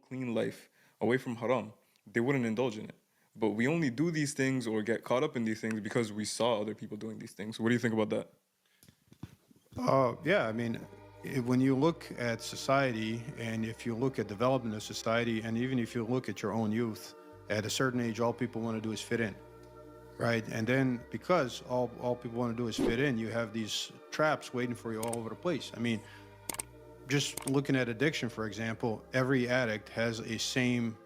clean life away from haram, they wouldn't indulge in it. But we only do these things or get caught up in these things because we saw other people doing these things. What do you think about that? Yeah, I mean, when you look at society and if you look at development of society, and even if you look at your own youth, at a certain age, all people want to do is fit in, right? And then because all people want to do is fit in, you have these traps waiting for you all over the place. I mean, just looking at addiction, for example, every addict has a same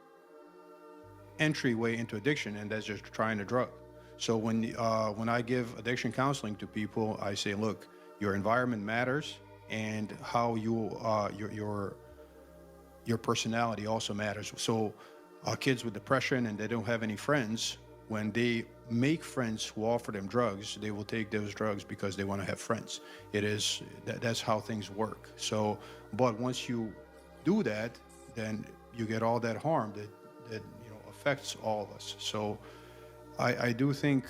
entryway into addiction, and that's just trying a drug. So when I give addiction counseling to people, I say, look, your environment matters, and how your personality also matters. So kids with depression and they don't have any friends, when they make friends who offer them drugs, they will take those drugs because they want to have friends. That's how things work. So, but once you do that, then you get all that harm that affects all of us. So I do think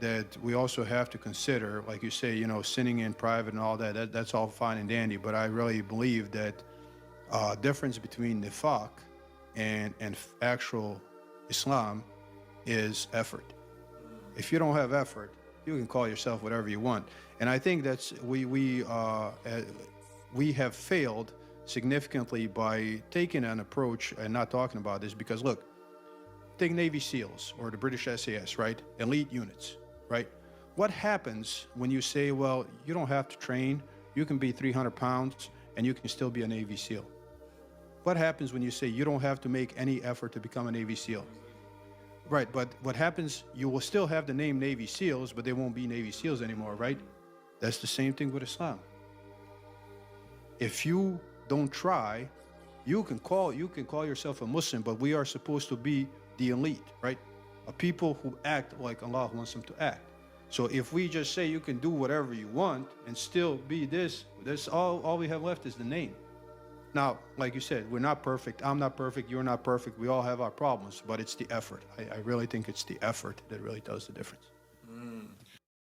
that we also have to consider, like you say, sinning in private and all that's all fine and dandy. But I really believe that difference between nifaq and actual Islam is effort. If you don't have effort, you can call yourself whatever you want. And I think that's we have failed significantly by taking an approach and not talking about this because look, take Navy SEALs or the British SAS, right? Elite units, right? What happens when you say, well, you don't have to train, you can be 300 pounds and you can still be a Navy SEAL? What happens when you say you don't have to make any effort to become a Navy SEAL? Right, but what happens, you will still have the name Navy SEALs, but they won't be Navy SEALs anymore, right? That's the same thing with Islam. If you don't try, you can call yourself a Muslim, but we are supposed to be the elite, right? A people who act like Allah wants them to act. So if we just say you can do whatever you want and still be this, that's all we have left is the name. Now, like you said, we're not perfect. I'm not perfect. You're not perfect. We all have our problems, but it's the effort. I really think it's the effort that really does the difference.